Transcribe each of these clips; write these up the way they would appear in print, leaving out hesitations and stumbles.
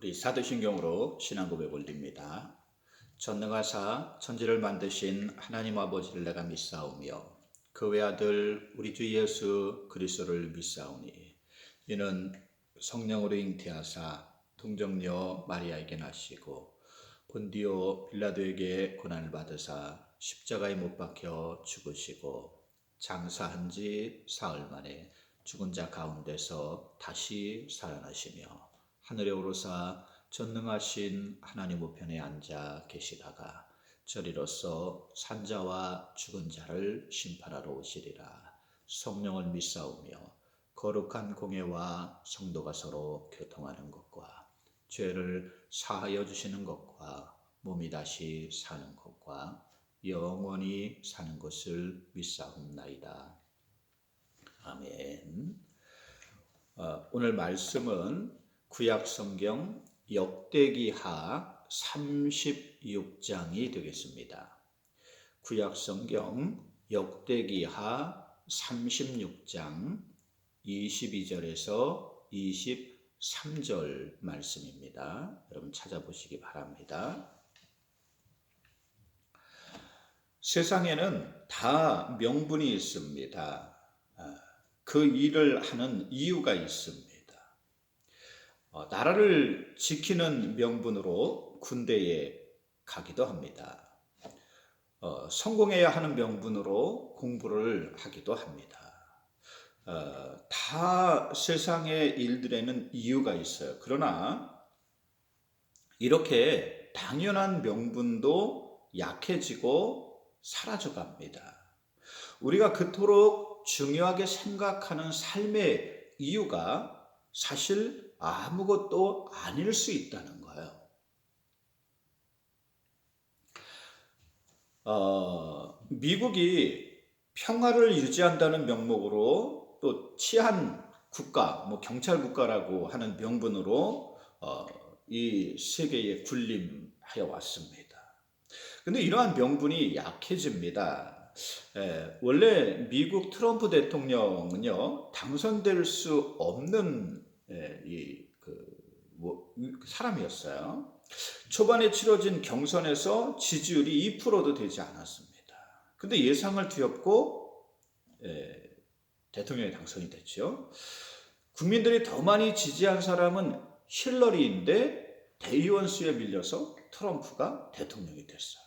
우리 사도신경으로 신앙 고백 올립니다. 전능하사 천지를 만드신 하나님 아버지를 내가 믿사오며 그 외아들 우리 주 예수 그리스도를 믿사오니 이는 성령으로 잉태하사 동정녀 마리아에게 나시고 본디오 빌라도에게 고난을 받으사 십자가에 못 박혀 죽으시고 장사한 지 사흘 만에 죽은 자 가운데서 다시 살아나시며 하늘에 오르사 전능하신 하나님 우편에 앉아 계시다가 저리로서 산자와 죽은 자를 심판하러 오시리라. 성령을 믿사오며 거룩한 공예와 성도가 서로 교통하는 것과 죄를 사하여 주시는 것과 몸이 다시 사는 것과 영원히 사는 것을 믿사옵나이다. 아멘. 오늘 말씀은 구약성경 역대기하 36장이 되겠습니다. 구약성경 역대기하 36장 22절에서 23절 말씀입니다. 여러분 찾아보시기 바랍니다. 세상에는 다 명분이 있습니다. 그 일을 하는 이유가 있습니다. 나라를 지키는 명분으로 군대에 가기도 합니다. 성공해야 하는 명분으로 공부를 하기도 합니다. 다 세상의 일들에는 이유가 있어요. 그러나 이렇게 당연한 명분도 약해지고 사라져갑니다. 우리가 그토록 중요하게 생각하는 삶의 이유가 사실 아무것도 아닐 수 있다는 거예요. 미국이 평화를 유지한다는 명목으로 또 치안 국가, 경찰 국가라고 하는 명분으로 이 세계에 군림하여 왔습니다. 근데 이러한 명분이 약해집니다. 원래 미국 트럼프 대통령은요, 당선될 수 없는 사람이었어요. 초반에 치러진 경선에서 지지율이 2%도 되지 않았습니다. 근데 예상을 뒤엎고 대통령이 당선이 됐죠. 국민들이 더 많이 지지한 사람은 힐러리인데 대의원 수에 밀려서 트럼프가 대통령이 됐어요.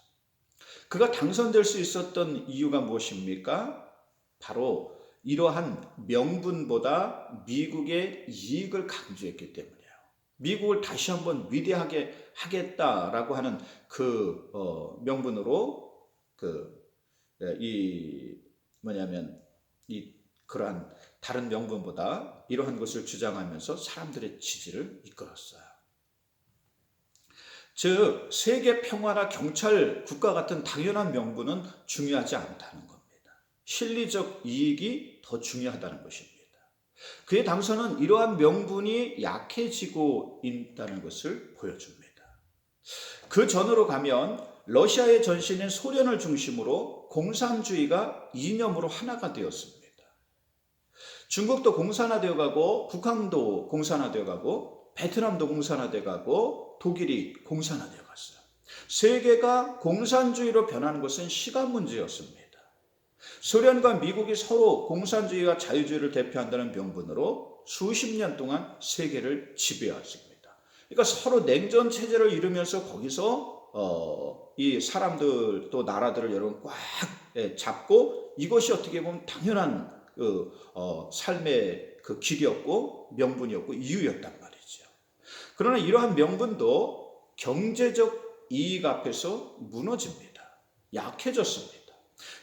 그가 당선될 수 있었던 이유가 무엇입니까? 바로 이러한 명분보다 미국의 이익을 강조했기 때문이에요. 미국을 다시 한번 위대하게 하겠다라고 하는 그 명분으로 그러한 다른 명분보다 이러한 것을 주장하면서 사람들의 지지를 이끌었어요. 즉 세계 평화나 경찰 국가 같은 당연한 명분은 중요하지 않다는 겁니다. 실리적 이익이 더 중요하다는 것입니다. 그의 당선은 이러한 명분이 약해지고 있다는 것을 보여줍니다. 그 전으로 가면 러시아의 전신인 소련을 중심으로 공산주의가 이념으로 하나가 되었습니다. 중국도 공산화되어 가고 북한도 공산화되어 가고 베트남도 공산화되어 가고 독일이 공산화되어 갔어요. 세계가 공산주의로 변하는 것은 시간 문제였습니다. 소련과 미국이 서로 공산주의와 자유주의를 대표한다는 명분으로 수십 년 동안 세계를 지배했습니다. 그러니까 서로 냉전 체제를 이루면서 거기서 이 사람들 또 나라들을 여러분 꽉 잡고 이것이 어떻게 보면 당연한 삶의 그 길이었고 명분이었고 이유였단 말이죠. 그러나 이러한 명분도 경제적 이익 앞에서 무너집니다. 약해졌습니다.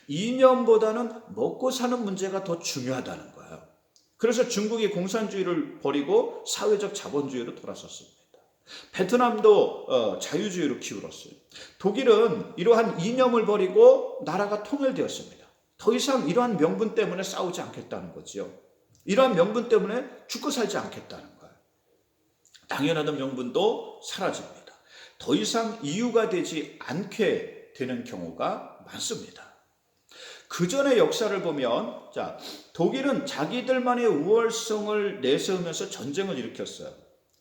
이념보다는 먹고 사는 문제가 더 중요하다는 거예요. 그래서 중국이 공산주의를 버리고 사회적 자본주의로 돌아섰습니다. 베트남도 자유주의로 기울었어요. 독일은 이러한 이념을 버리고 나라가 통일되었습니다. 더 이상 이러한 명분 때문에 싸우지 않겠다는 거죠. 이러한 명분 때문에 죽고 살지 않겠다는 거예요. 당연하던 명분도 사라집니다. 더 이상 이유가 되지 않게 되는 경우가 많습니다. 그 전의 역사를 보면 독일은 자기들만의 우월성을 내세우면서 전쟁을 일으켰어요.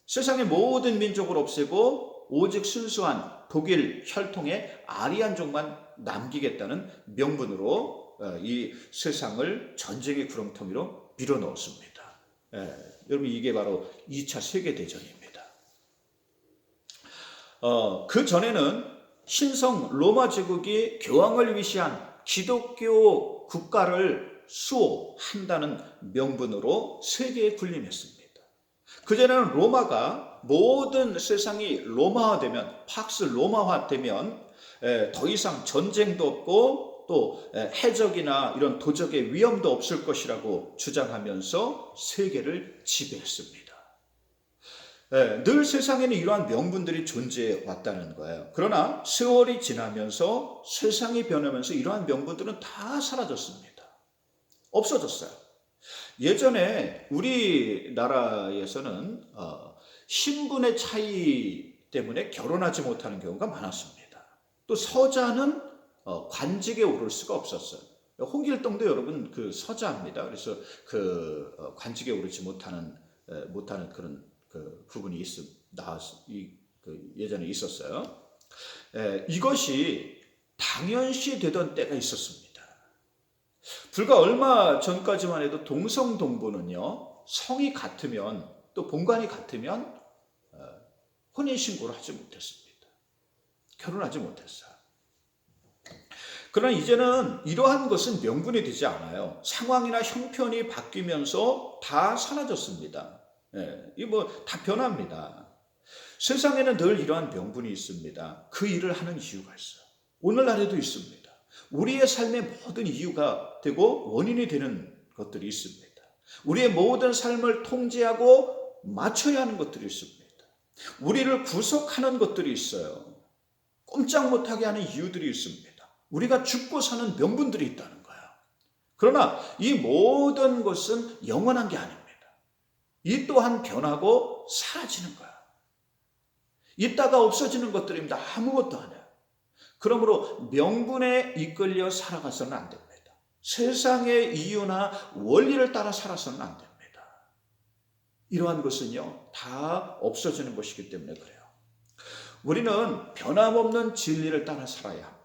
세상의 모든 민족을 없애고 오직 순수한 독일 혈통의 아리안족만 남기겠다는 명분으로 이 세상을 전쟁의 구렁텅이로 밀어넣었습니다. 여러분, 이게 바로 2차 세계대전입니다. 그 전에는 신성 로마 제국이 교황을 위시한 기독교 국가를 수호한다는 명분으로 세계에 군림했습니다. 그전에는 로마가 모든 세상이 로마화되면, 팍스 로마화되면 더 이상 전쟁도 없고 또 해적이나 이런 도적의 위험도 없을 것이라고 주장하면서 세계를 지배했습니다. 늘 세상에는 이러한 명분들이 존재해 왔다는 거예요. 그러나 세월이 지나면서 세상이 변하면서 이러한 명분들은 다 사라졌습니다. 없어졌어요. 예전에 우리나라에서는 신분의 차이 때문에 결혼하지 못하는 경우가 많았습니다. 또 서자는 관직에 오를 수가 없었어요. 홍길동도 여러분 그 서자입니다. 그래서 관직에 오르지 못하는 그런 그 부분이 예전에 있었어요. 이것이 당연시 되던 때가 있었습니다. 불과 얼마 전까지만 해도 동성동부는요, 성이 같으면 또 본관이 같으면 혼인신고를 하지 못했습니다. 결혼하지 못했어요. 그러나 이제는 이러한 것은 명분이 되지 않아요. 상황이나 형편이 바뀌면서 다 사라졌습니다. 이거 다 변합니다. 세상에는 늘 이러한 명분이 있습니다. 그 일을 하는 이유가 있어요. 오늘날에도 있습니다. 우리의 삶의 모든 이유가 되고 원인이 되는 것들이 있습니다. 우리의 모든 삶을 통제하고 맞춰야 하는 것들이 있습니다. 우리를 구속하는 것들이 있어요. 꼼짝 못하게 하는 이유들이 있습니다. 우리가 죽고 사는 명분들이 있다는 거예요. 그러나 이 모든 것은 영원한 게 아닙니다. 이 또한 변하고 사라지는 거야. 있다가 없어지는 것들입니다. 아무것도 아니야. 그러므로 명분에 이끌려 살아가서는 안 됩니다. 세상의 이유나 원리를 따라 살아서는 안 됩니다. 이러한 것은요, 다 없어지는 것이기 때문에 그래요. 우리는 변함없는 진리를 따라 살아야 합니다.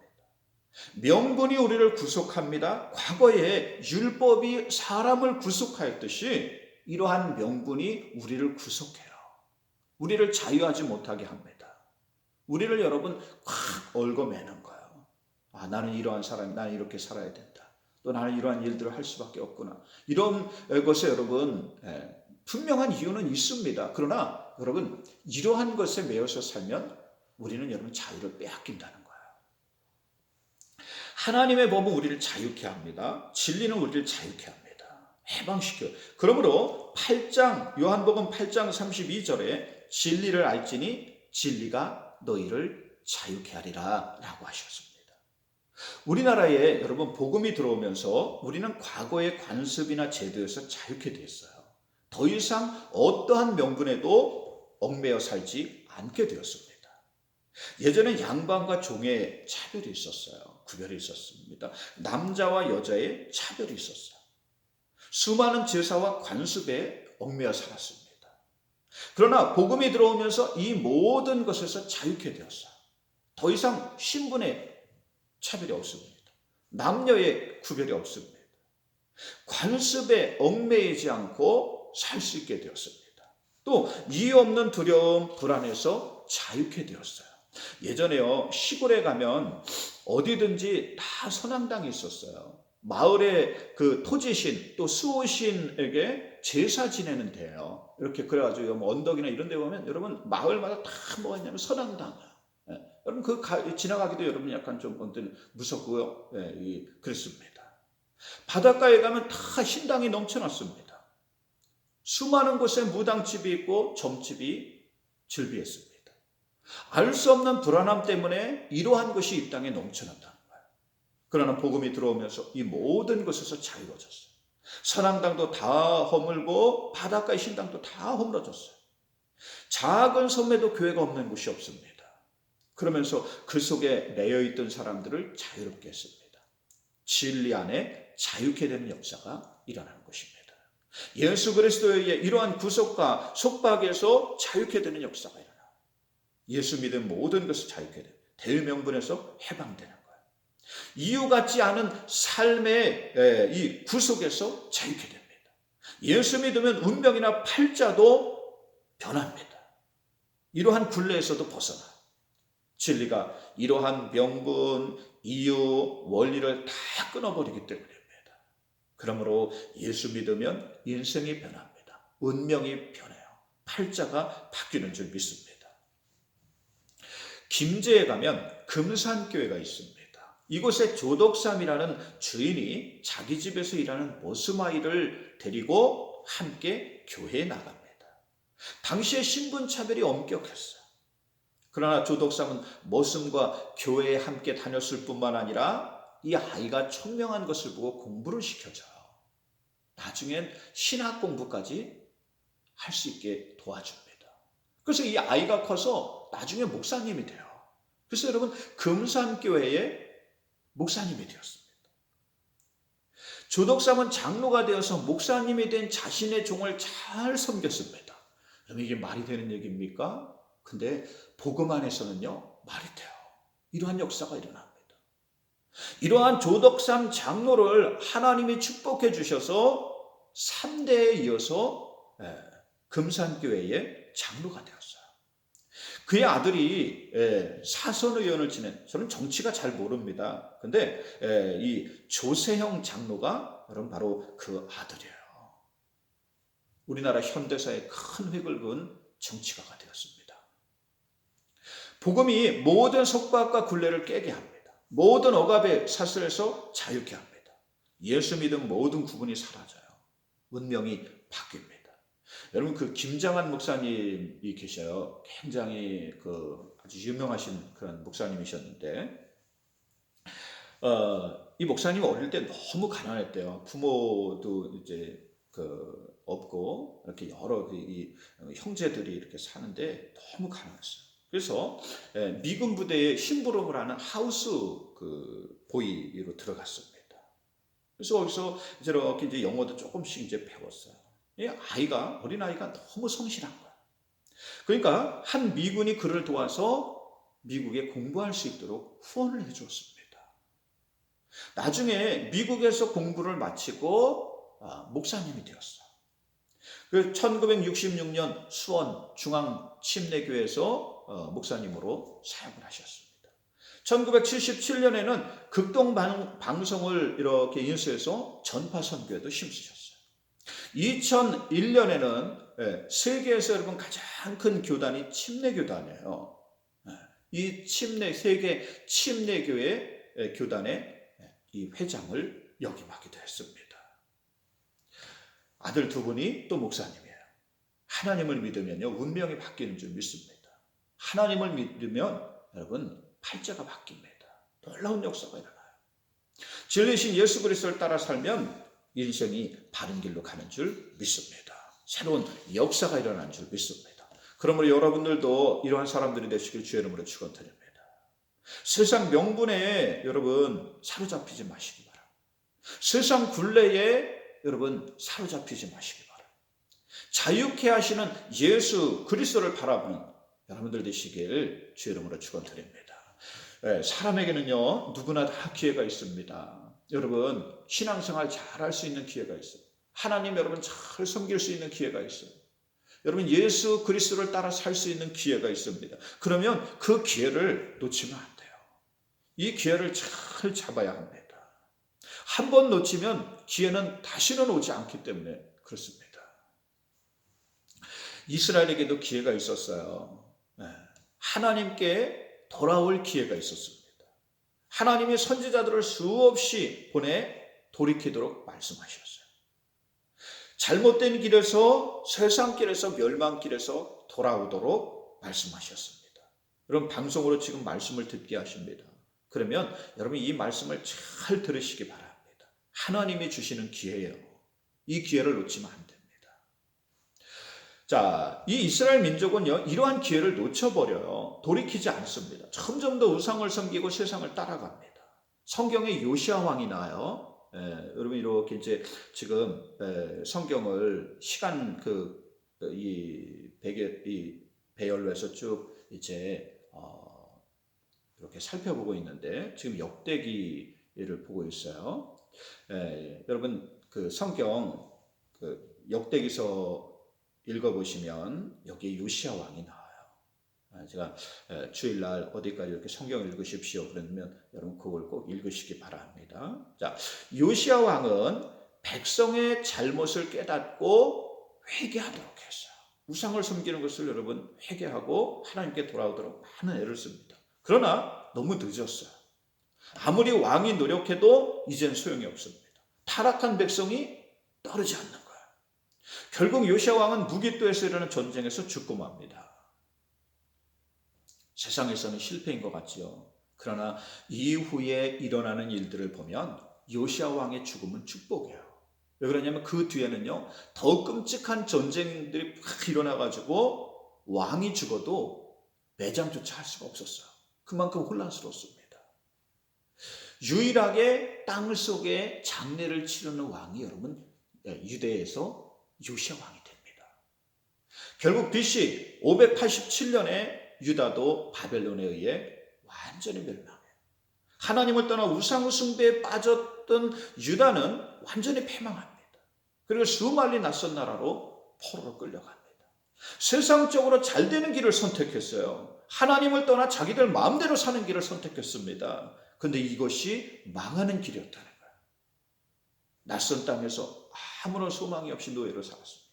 명분이 우리를 구속합니다. 과거에 율법이 사람을 구속하였듯이 이러한 명분이 우리를 구속해요. 우리를 자유하지 못하게 합니다. 우리를 여러분 꽉 얽어매는 거예요. 나는 이러한 사람이, 나는 이렇게 살아야 된다. 또 나는 이러한 일들을 할 수밖에 없구나. 이런 것에 여러분 분명한 이유는 있습니다. 그러나 여러분 이러한 것에 매여서 살면 우리는 여러분 자유를 빼앗긴다는 거예요. 하나님의 법은 우리를 자유케 합니다. 진리는 우리를 자유케 합니다. 해방시켜요. 그러므로 요한복음 8장 32절에 진리를 알지니 진리가 너희를 자유케 하리라 라고 하셨습니다. 우리나라에 여러분 복음이 들어오면서 우리는 과거의 관습이나 제도에서 자유케 되었어요. 더 이상 어떠한 명분에도 얽매여 살지 않게 되었습니다. 예전에 양반과 종의 차별이 있었어요. 구별이 있었습니다. 남자와 여자의 차별이 있었어요. 수많은 제사와 관습에 얽매여 살았습니다. 그러나 복음이 들어오면서 이 모든 것에서 자유케 되었어요. 더 이상 신분의 차별이 없습니다. 남녀의 구별이 없습니다. 관습에 얽매이지 않고 살 수 있게 되었습니다. 또 이유 없는 두려움, 불안에서 자유케 되었어요. 예전에요, 시골에 가면 어디든지 다 선앙당이 있었어요. 마을의 그 토지신 또 수호신에게 제사 지내는 데요. 이렇게 그래가지고 언덕이나 이런 데 보면 여러분 마을마다 다 뭐가 있냐면 선앙당이에요. 여러분 지나가기도 여러분 약간 좀 무섭고요. 그랬습니다. 바닷가에 가면 다 신당이 넘쳐났습니다. 수많은 곳에 무당집이 있고 점집이 즐비했습니다. 알 수 없는 불안함 때문에 이러한 것이 이 땅에 넘쳐난다는 거예요. 그러나 복음이 들어오면서 이 모든 것에서 자유로워졌어요. 선앙당도 다 허물고 바닷가의 신당도 다 허물어졌어요. 작은 섬에도 교회가 없는 곳이 없습니다. 그러면서 그 속에 매여있던 사람들을 자유롭게 했습니다. 진리 안에 자유케 되는 역사가 일어나는 것입니다. 예수 그리스도의 이러한 구속과 속박에서 자유케 되는 역사가 일어나. 예수 믿은 모든 것을 자유케 돼. 대의명분에서 해방되는 거예요. 이유 같지 않은 삶의 이 구속에서 자유케 됩니다. 예수 믿으면 운명이나 팔자도 변합니다. 이러한 굴레에서도 벗어나. 진리가 이러한 명분, 이유, 원리를 다 끊어버리기 때문입니다. 그러므로 예수 믿으면 인생이 변합니다. 운명이 변해요. 팔자가 바뀌는 줄 믿습니다. 김제에 가면 금산교회가 있습니다. 이곳에 조덕삼이라는 주인이 자기 집에서 일하는 모스마이를 데리고 함께 교회에 나갑니다. 당시에 신분차별이 엄격했어요. 그러나 조덕삼은 모슴과 교회에 함께 다녔을 뿐만 아니라 이 아이가 총명한 것을 보고 공부를 시켜줘요. 나중엔 신학 공부까지 할 수 있게 도와줍니다. 그래서 이 아이가 커서 나중에 목사님이 돼요. 그래서 여러분 금산교회의 목사님이 되었습니다. 조덕삼은 장로가 되어서 목사님이 된 자신의 종을 잘 섬겼습니다. 그럼 이게 말이 되는 얘기입니까? 근데 복음 안에서는요, 말이 돼요. 이러한 역사가 일어납니다. 이러한 조덕삼 장로를 하나님이 축복해 주셔서 3대에 이어서 금산교회의 장로가 되었어요. 그의 아들이 사선의원을 지낸, 저는 정치가 잘 모릅니다. 근데 이 조세형 장로가 바로 그 아들이에요. 우리나라 현대사에 큰 획을 그은 정치가가 되었습니다. 복음이 모든 속박과 굴레를 깨게 합니다. 모든 억압의 사슬에서 자유케 합니다. 예수 믿음 모든 구분이 사라져요. 운명이 바뀝니다. 여러분 그 김장한 목사님이 계셔요. 굉장히 아주 유명하신 그런 목사님이셨는데 이 목사님이 어릴 때 너무 가난했대요. 부모도 이제 없고 이렇게 여러 이 형제들이 이렇게 사는데 너무 가난했어요. 그래서 미군 부대에 심부름을 하는 하우스 보이로 들어갔습니다. 그래서 거기서 이제 영어도 조금씩 이제 배웠어요. 이 아이가 어린 아이가 너무 성실한 거야. 그러니까 한 미군이 그를 도와서 미국에 공부할 수 있도록 후원을 해주었습니다. 나중에 미국에서 공부를 마치고 목사님이 되었어요. 1966년 수원 중앙침례교회에서 목사님으로 사역을 하셨습니다. 1977년에는 극동 방송을 이렇게 인수해서 전파 선교에도 힘쓰셨어요. 2001년에는 세계에서 여러분 가장 큰 교단이 침례교단이에요. 이 세계 침례교회 교단의 이 회장을 역임하기도 했습니다. 아들 두 분이 또 목사님이에요. 하나님을 믿으면요, 운명이 바뀌는 줄 믿습니다. 하나님을 믿으면 여러분 팔자가 바뀝니다. 놀라운 역사가 일어나요. 진리신 예수 그리스도를 따라 살면 인생이 바른 길로 가는 줄 믿습니다. 새로운 역사가 일어나는 줄 믿습니다. 그러므로 여러분들도 이러한 사람들이 되시길 주의 이름으로 축원드립니다. 세상 명분에 여러분 사로잡히지 마시기 바랍니다. 세상 굴레에 여러분 사로잡히지 마시기 바랍니다. 자유케 하시는 예수 그리스도를 바라보는 여러분들 되시길 주의 이름으로 축원드립니다. 사람에게는요 누구나 다 기회가 있습니다. 여러분 신앙생활 잘할 수 있는 기회가 있어요. 하나님 여러분 잘 섬길 수 있는 기회가 있어요. 여러분 예수 그리스도를 따라 살 수 있는 기회가 있습니다. 그러면 그 기회를 놓치면 안 돼요. 이 기회를 잘 잡아야 합니다. 한 번 놓치면 기회는 다시는 오지 않기 때문에 그렇습니다. 이스라엘에게도 기회가 있었어요. 하나님께 돌아올 기회가 있었습니다. 하나님이 선지자들을 수없이 보내 돌이키도록 말씀하셨어요. 잘못된 길에서 세상 길에서 멸망 길에서 돌아오도록 말씀하셨습니다. 여러분 방송으로 지금 말씀을 듣게 하십니다. 그러면 여러분 이 말씀을 잘 들으시기 바랍니다. 하나님이 주시는 기회예요. 이 기회를 놓치면 안 됩니다. 자, 이 이스라엘 민족은요, 이러한 기회를 놓쳐버려요. 돌이키지 않습니다. 점점 더 우상을 섬기고 세상을 따라갑니다. 성경에 요시야 왕이 나와요. 여러분 이렇게 이제 지금 성경을 시간 이 배열로 해서 쭉 이제 이렇게 살펴보고 있는데 지금 역대기를 보고 있어요. 여러분 그 성경 역대기서 읽어보시면 여기 요시야 왕이 나와요. 제가 주일날 어디까지 이렇게 성경 읽으십시오 그러면 여러분 그걸 꼭 읽으시기 바랍니다. 자, 요시야 왕은 백성의 잘못을 깨닫고 회개하도록 했어요. 우상을 섬기는 것을 여러분 회개하고 하나님께 돌아오도록 많은 애를 씁니다. 그러나 너무 늦었어요. 아무리 왕이 노력해도 이젠 소용이 없습니다. 타락한 백성이 떨어지 않는 거예요. 결국 요시야 왕은 무기또에서 일어나는 전쟁에서 죽고 맙니다. 세상에서는 실패인 것 같지요. 그러나 이후에 일어나는 일들을 보면 요시야 왕의 죽음은 축복이에요. 왜 그러냐면 그 뒤에는요 더 끔찍한 전쟁들이 막 일어나가지고 왕이 죽어도 매장조차 할 수가 없었어요. 그만큼 혼란스러웠습니다. 유일하게 땅 속에 장례를 치르는 왕이 여러분 유대에서 요시야 왕이 됩니다. 결국 BC 587년에 유다도 바벨론에 의해 완전히 멸망해요. 하나님을 떠나 우상 숭배에 빠졌던 유다는 완전히 패망합니다. 그리고 수말리 낯선 나라로 포로로 끌려갑니다. 세상적으로 잘 되는 길을 선택했어요. 하나님을 떠나 자기들 마음대로 사는 길을 선택했습니다. 그런데 이것이 망하는 길이었다는 거예요. 낯선 땅에서 아무런 소망이 없이 노예로 살았습니다.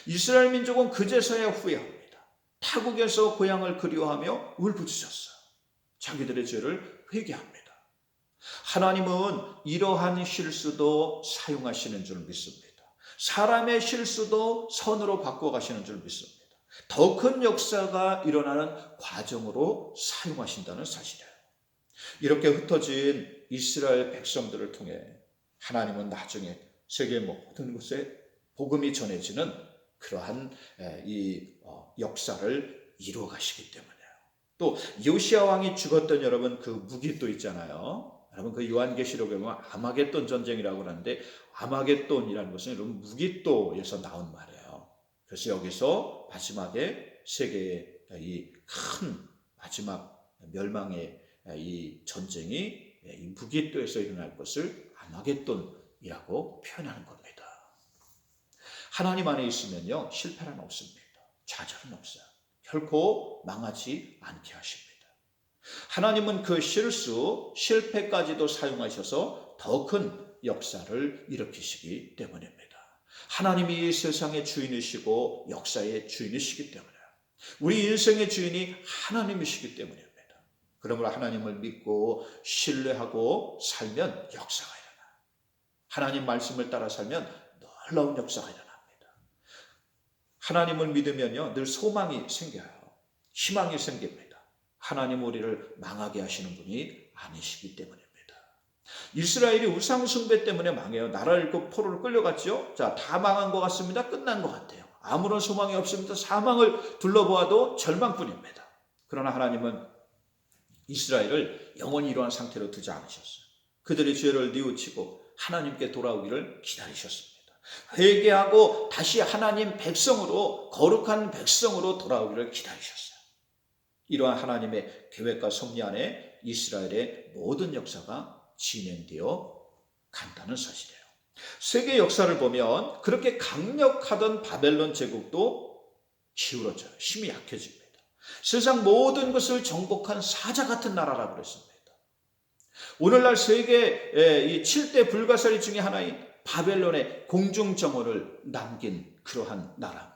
이스라엘 민족은 그제서야 후회합니다. 타국에서 고향을 그리워하며 울부짖었어요. 자기들의 죄를 회개합니다. 하나님은 이러한 실수도 사용하시는 줄 믿습니다. 사람의 실수도 선으로 바꿔가시는 줄 믿습니다. 더 큰 역사가 일어나는 과정으로 사용하신다는 사실이에요. 이렇게 흩어진 이스라엘 백성들을 통해 하나님은 나중에 세계 모든 곳에 복음이 전해지는 그러한 이 역사를 이루어 가시기 때문이에요. 또 요시야 왕이 죽었던 여러분 그 무기또 있잖아요. 여러분 그 요한계시록에 보면 아마겟돈 전쟁이라고 하는데 아마겟돈이라는 것은 여러분 무기또에서 나온 말이에요. 그래서 여기서 마지막에 세계의 이 큰 마지막 멸망의 이 전쟁이 이 무기또에서 일어날 것을 아마겟돈이라고 표현하는 겁니다. 하나님 안에 있으면요 실패는 없습니다. 좌절은 없어요. 결코 망하지 않게 하십니다. 하나님은 그 실패까지도 사용하셔서 더 큰 역사를 일으키시기 때문입니다. 하나님이 세상의 주인이시고 역사의 주인이시기 때문이에요. 우리 인생의 주인이 하나님이시기 때문입니다. 그러므로 하나님을 믿고 신뢰하고 살면 역사가 일어나요. 하나님 말씀을 따라 살면 놀라운 역사가 일어납니다. 하나님을 믿으면요 늘 소망이 생겨요. 희망이 생깁니다. 하나님 우리를 망하게 하시는 분이 아니시기 때문입니다. 이스라엘이 우상 숭배 때문에 망해요. 나라를 잃고 포로로 끌려갔죠. 자, 다 망한 것 같습니다. 끝난 것 같아요. 아무런 소망이 없습니다. 사망을 둘러보아도 절망뿐입니다. 그러나 하나님은 이스라엘을 영원히 이러한 상태로 두지 않으셨어요. 그들의 죄를 뉘우치고 하나님께 돌아오기를 기다리셨습니다. 회개하고 다시 하나님 백성으로 거룩한 백성으로 돌아오기를 기다리셨어요. 이러한 하나님의 계획과 섭리 안에 이스라엘의 모든 역사가 진행되어 간다는 사실이에요. 세계 역사를 보면 그렇게 강력하던 바벨론 제국도 기울어져요. 힘이 약해집니다. 세상 모든 것을 정복한 사자 같은 나라라고 그랬습니다. 오늘날 세계의 이 7대 불가사리 중에 하나인 바벨론의 공중정원을 남긴 그러한 나라입니다.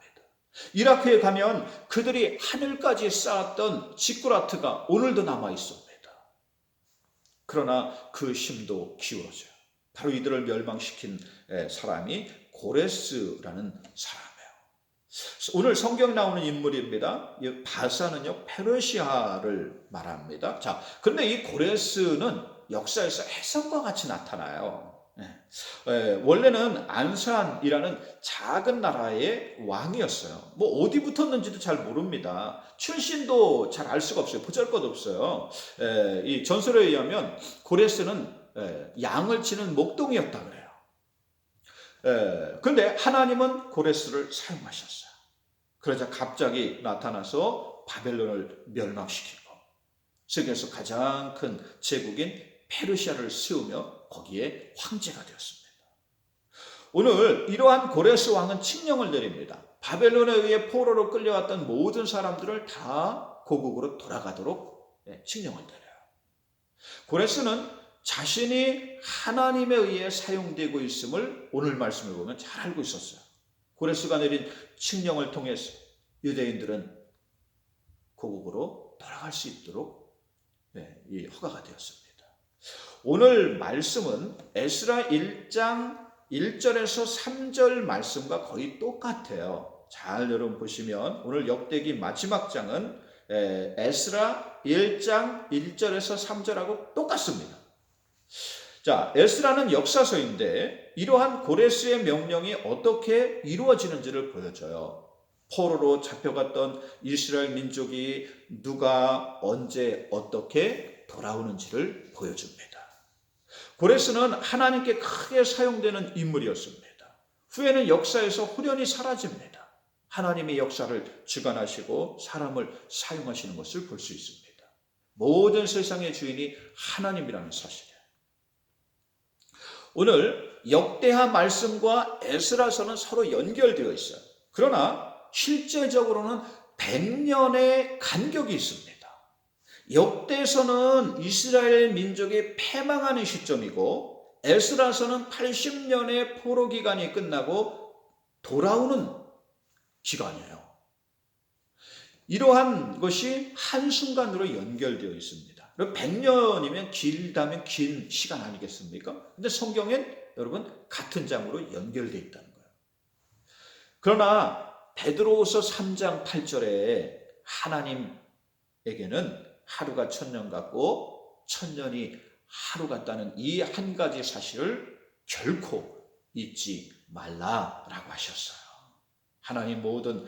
이라크에 가면 그들이 하늘까지 쌓았던 지꾸라트가 오늘도 남아 있습니다. 그러나 그 힘도 기울어져요. 바로 이들을 멸망시킨 사람이 고레스라는 사람이에요. 오늘 성경에 나오는 인물입니다. 이 바사는요 페르시아를 말합니다. 자, 그런데 이 고레스는 역사에서 해성과 같이 나타나요. 원래는 안산이라는 작은 나라의 왕이었어요. 뭐 어디 붙었는지도 잘 모릅니다. 출신도 잘 알 수가 없어요. 보잘것없어요. 이 전설에 의하면 고레스는 양을 치는 목동이었다 그래요. 그런데 하나님은 고레스를 사용하셨어요. 그러자 갑자기 나타나서 바벨론을 멸망시키고 세계에서 가장 큰 제국인 페르시아를 세우며 거기에 황제가 되었습니다. 오늘 이러한 고레스 왕은 칙령을 내립니다. 바벨론에 의해 포로로 끌려왔던 모든 사람들을 다 고국으로 돌아가도록 칙령을 내려요. 고레스는 자신이 하나님에 의해 사용되고 있음을 오늘 말씀을 보면 잘 알고 있었어요. 고레스가 내린 칙령을 통해서 유대인들은 고국으로 돌아갈 수 있도록 이 허가가 되었습니다. 오늘 말씀은 에스라 1장 1절에서 3절 말씀과 거의 똑같아요. 잘 여러분 보시면 오늘 역대기 마지막 장은 에스라 1장 1절에서 3절하고 똑같습니다. 자, 에스라는 역사서인데 이러한 고레스의 명령이 어떻게 이루어지는지를 보여줘요. 포로로 잡혀갔던 이스라엘 민족이 누가 언제 어떻게 돌아오는지를 보여줍니다. 고레스는 하나님께 크게 사용되는 인물이었습니다. 후에는 역사에서 후련히 사라집니다. 하나님의 역사를 주관하시고 사람을 사용하시는 것을 볼 수 있습니다. 모든 세상의 주인이 하나님이라는 사실이에요. 오늘 역대하 말씀과 에스라서는 서로 연결되어 있어요. 그러나 실제적으로는 100년의 간격이 있습니다. 역대서는 이스라엘 민족이 패망하는 시점이고 에스라서는 80년의 포로 기간이 끝나고 돌아오는 기간이에요. 이러한 것이 한순간으로 연결되어 있습니다. 100년이면 길다면 긴 시간 아니겠습니까? 근데 성경엔 여러분 같은 장으로 연결되어 있다는 거예요. 그러나 베드로후서 3장 8절에 하나님에게는 하루가 1000년 같고 1000년이 하루 같다는 이 한 가지 사실을 결코 잊지 말라라고 하셨어요. 하나님 모든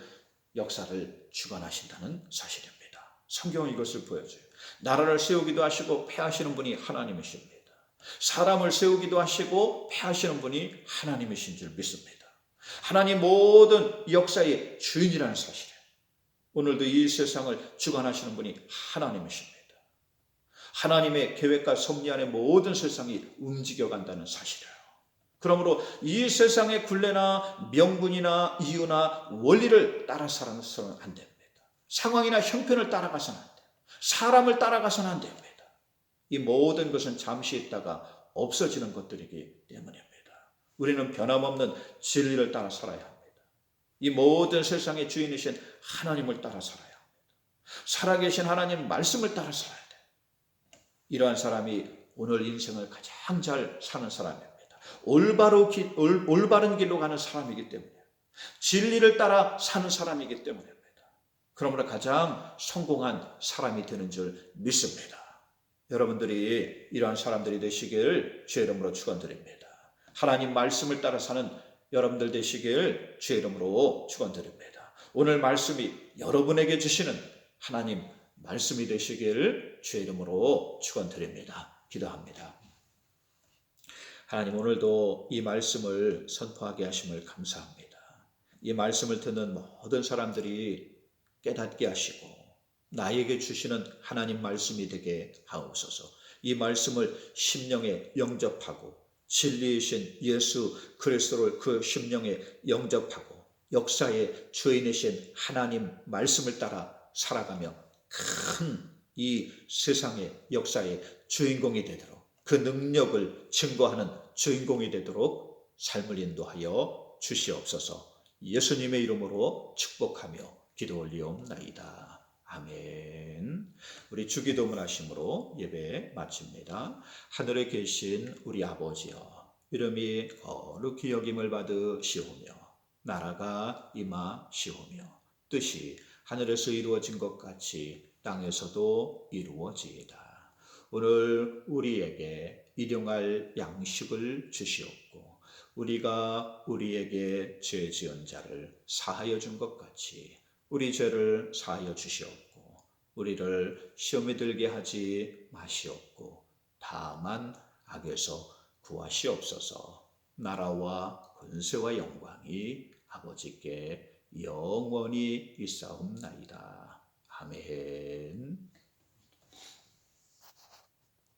역사를 주관하신다는 사실입니다. 성경은 이것을 보여줘요. 나라를 세우기도 하시고 폐하시는 분이 하나님이십니다. 사람을 세우기도 하시고 폐하시는 분이 하나님이신 줄 믿습니다. 하나님 모든 역사의 주인이라는 사실이에요. 오늘도 이 세상을 주관하시는 분이 하나님이십니다. 하나님의 계획과 섭리 안에 모든 세상이 움직여간다는 사실이에요. 그러므로 이 세상의 굴레나 명분이나 이유나 원리를 따라 살아서는 안 됩니다. 상황이나 형편을 따라가서는 안 돼요. 사람을 따라가서는 안 됩니다. 이 모든 것은 잠시 있다가 없어지는 것들이기 때문입니다. 우리는 변함없는 진리를 따라 살아야 합니다. 이 모든 세상의 주인이신 하나님을 따라 살아야 합니다. 살아계신 하나님 말씀을 따라 살아야 돼요. 이러한 사람이 오늘 인생을 가장 잘 사는 사람입니다. 올바른 길로 가는 사람이기 때문에 진리를 따라 사는 사람이기 때문입니다. 그러므로 가장 성공한 사람이 되는 줄 믿습니다. 여러분들이 이러한 사람들이 되시길 주의 이름으로 축원드립니다. 하나님 말씀을 따라 사는 여러분들 되시길 주의 이름으로 축원드립니다. 오늘 말씀이 여러분에게 주시는 하나님 말씀이 되시길 주의 이름으로 축원드립니다. 기도합니다. 하나님 오늘도 이 말씀을 선포하게 하심을 감사합니다. 이 말씀을 듣는 모든 사람들이 깨닫게 하시고 나에게 주시는 하나님 말씀이 되게 하옵소서. 이 말씀을 심령에 영접하고 진리이신 예수 그리스도를 그 심령에 영접하고 역사의 주인이신 하나님 말씀을 따라 살아가며 큰 이 세상의 역사의 주인공이 되도록 그 능력을 증거하는 주인공이 되도록 삶을 인도하여 주시옵소서. 예수님의 이름으로 축복하며 기도 올리옵나이다. 아멘. 우리 주기도문 하심으로 예배 마칩니다. 하늘에 계신 우리 아버지여, 이름이 거룩히 여김을 받으시오며 나라가 임하시오며 뜻이 하늘에서 이루어진 것 같이 땅에서도 이루어지이다. 오늘 우리에게 일용할 양식을 주시옵고 우리가 우리에게 죄 지은 자를 사하여 준 것 같이 우리 죄를 사하여 주시옵고 우리를 시험에 들게 하지 마시옵고 다만 악에서 구하시옵소서. 나라와 권세와 영광이 아버지께 영원히 있사옵나이다.